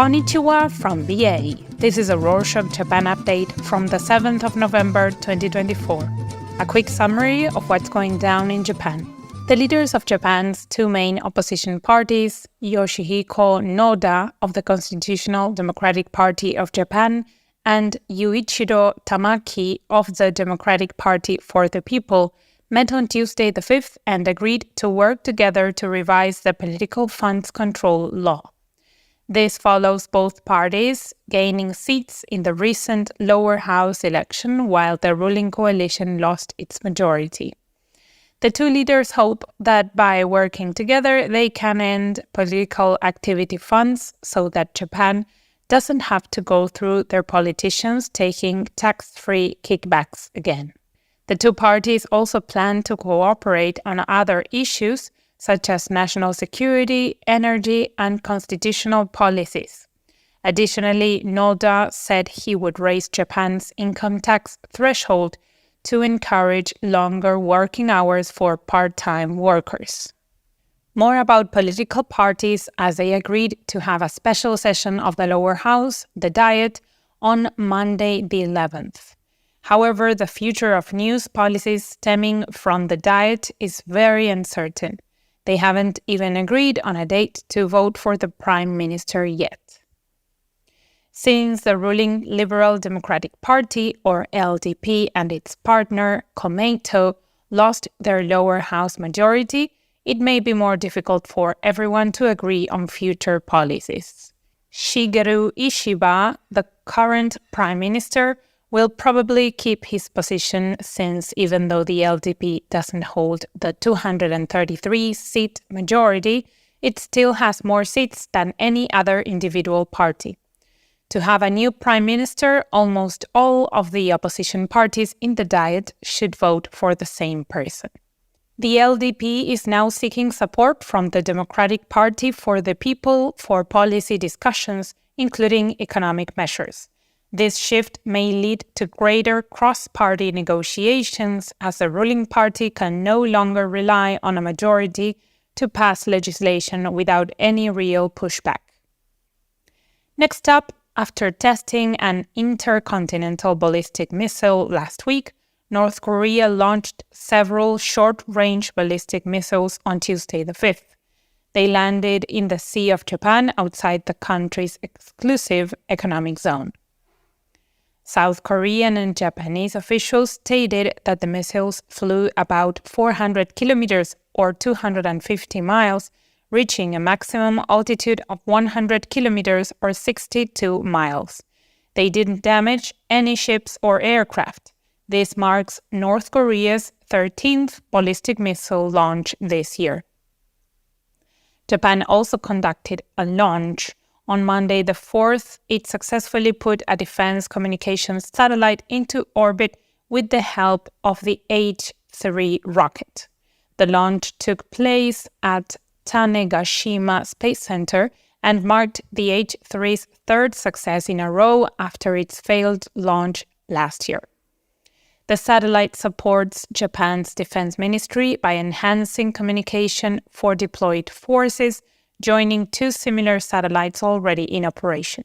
Konnichiwa from BA. This is a Rorschach Japan update from the 7th of November 2024. A quick summary of what's going down in Japan. The leaders of Japan's two main opposition parties, Yoshihiko Noda of the Constitutional Democratic Party of Japan and Yuichiro Tamaki of the Democratic Party for the People, met on Tuesday the 5th and agreed to work together to revise the political funds control law. This follows both parties gaining seats in the recent lower house election while the ruling coalition lost its majority. The two leaders hope that by working together they can end political activity funds so that Japan doesn't have to go through their politicians taking tax-free kickbacks again. The two parties also plan to cooperate on other issues such as national security, energy, and constitutional policies. Additionally, Noda said he would raise Japan's income tax threshold to encourage longer working hours for part-time workers. More about political parties as they agreed to have a special session of the lower house, the Diet, on Monday the 11th. However, the future of news policies stemming from the Diet is very uncertain. They haven't even agreed on a date to vote for the Prime Minister yet. Since the ruling Liberal Democratic Party, or LDP, and its partner, Komeito, lost their lower house majority, it may be more difficult for everyone to agree on future policies. Shigeru Ishiba, the current Prime Minister, will probably keep his position since even though the LDP doesn't hold the 233-seat majority, it still has more seats than any other individual party. To have a new prime minister, almost all of the opposition parties in the Diet should vote for the same person. The LDP is now seeking support from the Democratic Party for the People for policy discussions, including economic measures. This shift may lead to greater cross-party negotiations as the ruling party can no longer rely on a majority to pass legislation without any real pushback. Next up, after testing an intercontinental ballistic missile last week, North Korea launched several short-range ballistic missiles on Tuesday the 5th. They landed in the Sea of Japan outside the country's exclusive economic zone. South Korean and Japanese officials stated that the missiles flew about 400 kilometers or 250 miles, reaching a maximum altitude of 100 kilometers or 62 miles. They didn't damage any ships or aircraft. This marks North Korea's 13th ballistic missile launch this year. Japan also conducted a launch. On Monday the 4th, it successfully put a defense communications satellite into orbit with the help of the H-3 rocket. The launch took place at Tanegashima Space Center and marked the H-3's third success in a row after its failed launch last year. The satellite supports Japan's defense ministry by enhancing communication for deployed forces, joining two similar satellites already in operation.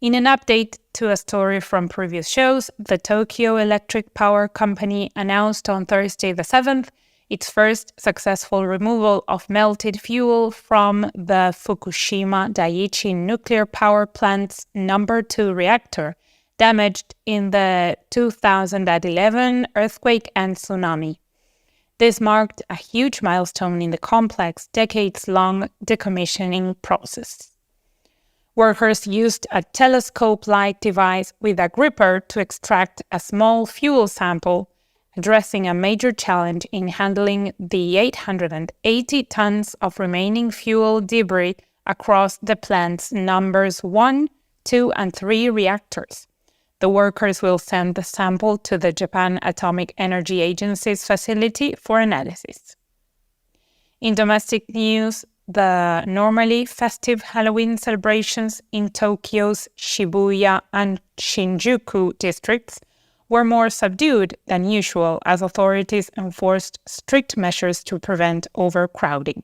In an update to a story from previous shows, the Tokyo Electric Power Company announced on Thursday the 7th its first successful removal of melted fuel from the Fukushima Daiichi nuclear power plant's number 2 reactor, damaged in the 2011 earthquake and tsunami. This marked a huge milestone in the complex, decades-long decommissioning process. Workers used a telescope-like device with a gripper to extract a small fuel sample, addressing a major challenge in handling the 880 tons of remaining fuel debris across the plant's numbers 1, 2, and 3 reactors. The workers will send the sample to the Japan Atomic Energy Agency's facility for analysis. In domestic news, the normally festive Halloween celebrations in Tokyo's Shibuya and Shinjuku districts were more subdued than usual as authorities enforced strict measures to prevent overcrowding.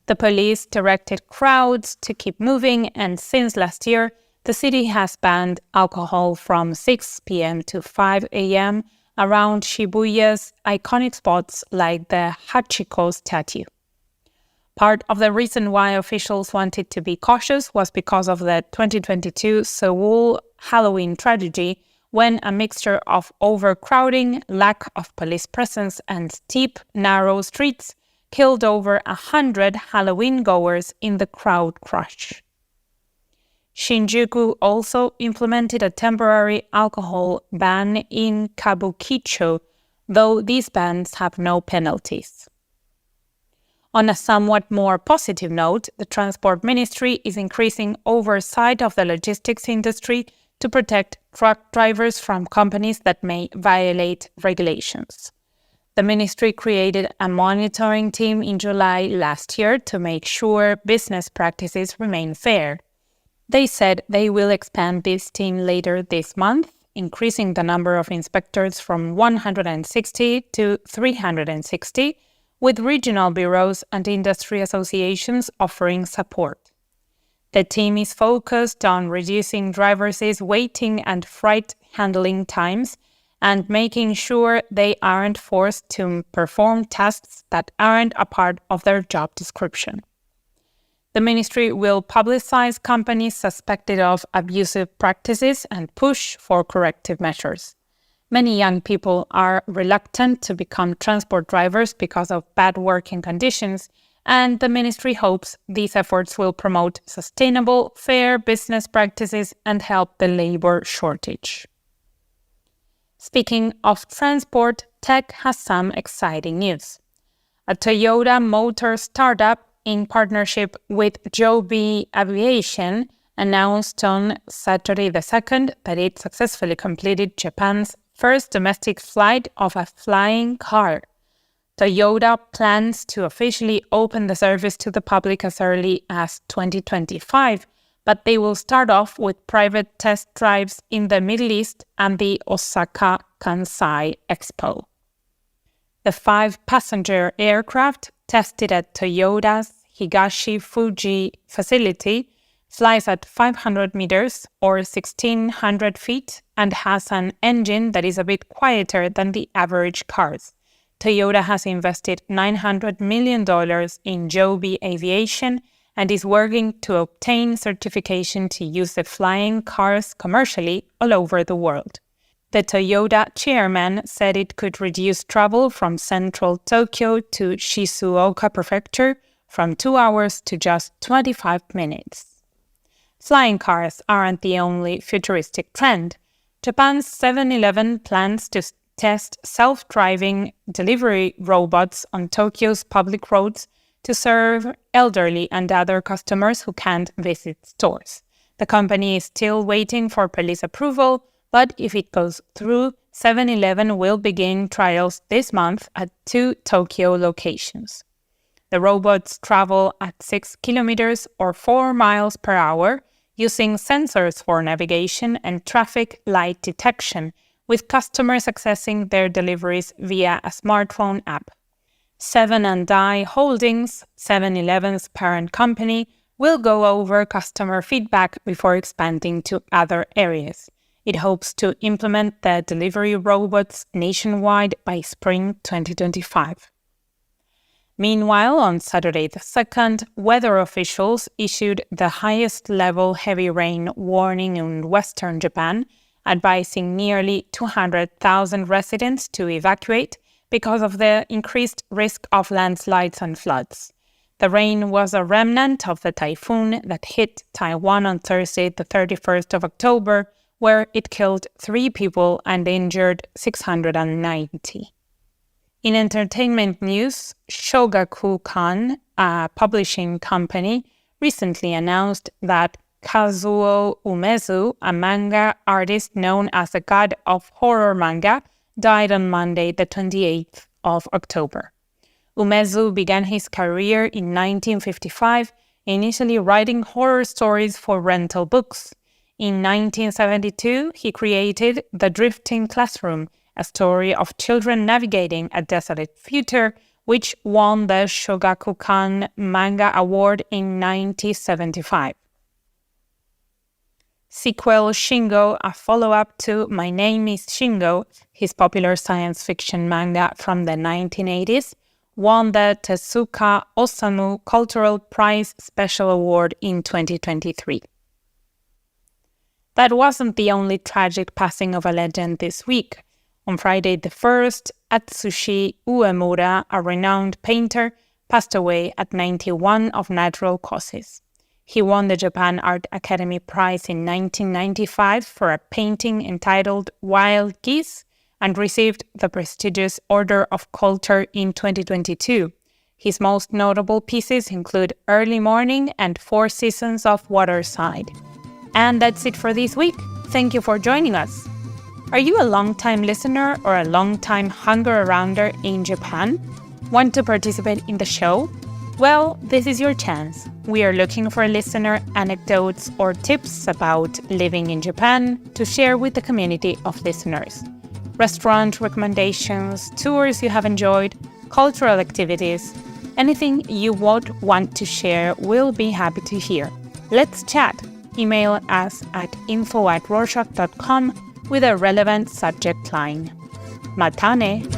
The police directed crowds to keep moving, and since last year, the city has banned alcohol from 6 p.m. to 5 a.m. around Shibuya's iconic spots like the Hachiko statue. Part of the reason why officials wanted to be cautious was because of the 2022 Seoul Halloween tragedy, when a mixture of overcrowding, lack of police presence, and steep, narrow streets killed over 100 Halloween goers in the crowd crush. Shinjuku also implemented a temporary alcohol ban in Kabukicho, though these bans have no penalties. On a somewhat more positive note, the Transport Ministry is increasing oversight of the logistics industry to protect truck drivers from companies that may violate regulations. The ministry created a monitoring team in July last year to make sure business practices remain fair. They said they will expand this team later this month, increasing the number of inspectors from 160 to 360, with regional bureaus and industry associations offering support. The team is focused on reducing drivers' waiting and freight handling times and making sure they aren't forced to perform tasks that aren't a part of their job description. The ministry will publicize companies suspected of abusive practices and push for corrective measures. Many young people are reluctant to become transport drivers because of bad working conditions, and the ministry hopes these efforts will promote sustainable, fair business practices and help the labor shortage. Speaking of transport, tech has some exciting news. A Toyota motor startup in partnership with Joby Aviation announced on Saturday the 2nd that it successfully completed Japan's first domestic flight of a flying car. Toyota plans to officially open the service to the public as early as 2025, but they will start off with private test drives in the Middle East and the Osaka Kansai Expo. The 5-passenger aircraft, tested at Toyota's Higashi-Fuji facility, flies at 500 meters or 1,600 feet and has an engine that is a bit quieter than the average cars. Toyota has invested $900 million in Joby Aviation and is working to obtain certification to use the flying cars commercially all over the world. The Toyota chairman said it could reduce travel from central Tokyo to Shizuoka Prefecture from 2 hours to just 25 minutes. Flying cars aren't the only futuristic trend. Japan's 7-Eleven plans to test self-driving delivery robots on Tokyo's public roads to serve elderly and other customers who can't visit stores. The company is still waiting for police approval, but if it goes through, 7-Eleven will begin trials this month at 2 Tokyo locations. The robots travel at 6 kilometers or 4 miles per hour, using sensors for navigation and traffic light detection, with customers accessing their deliveries via a smartphone app. Seven & I Holdings, 7-Eleven's parent company, will go over customer feedback before expanding to other areas. It hopes to implement the delivery robots nationwide by spring 2025. Meanwhile, on Saturday the 2nd, weather officials issued the highest-level heavy rain warning in western Japan, advising nearly 200,000 residents to evacuate because of the increased risk of landslides and floods. The rain was a remnant of the typhoon that hit Taiwan on Thursday, the 31st of October, where it killed 3 people and injured 690. In entertainment news, Shogakukan, a publishing company, recently announced that Kazuo Umezu, a manga artist known as the god of horror manga, died on Monday, the 28th of October. Umezu began his career in 1955, initially writing horror stories for rental books. In 1972, he created The Drifting Classroom, a story of children navigating a desolate future which won the Shogakukan Manga Award in 1975. Sequel Shingo, a follow-up to My Name is Shingo, his popular science fiction manga from the 1980s, won the Tezuka Osamu Cultural Prize Special Award in 2023. That wasn't the only tragic passing of a legend this week. On Friday the 1st, Atsushi Uemura, a renowned painter, passed away at 91 of natural causes. He won the Japan Art Academy Prize in 1995 for a painting entitled Wild Geese and received the prestigious Order of Culture in 2022. His most notable pieces include Early Morning and 4 Seasons of Waterside. And that's it for this week. Thank you for joining us. Are you a long-time listener or a long-time hunger-arounder in Japan? Want to participate in the show? Well, this is your chance. We are looking for listener anecdotes or tips about living in Japan to share with the community of listeners. Restaurant recommendations, tours you have enjoyed, cultural activities, anything you would want to share, we'll be happy to hear. Let's chat. Email us at info@rorschach.com with a relevant subject line. Matane!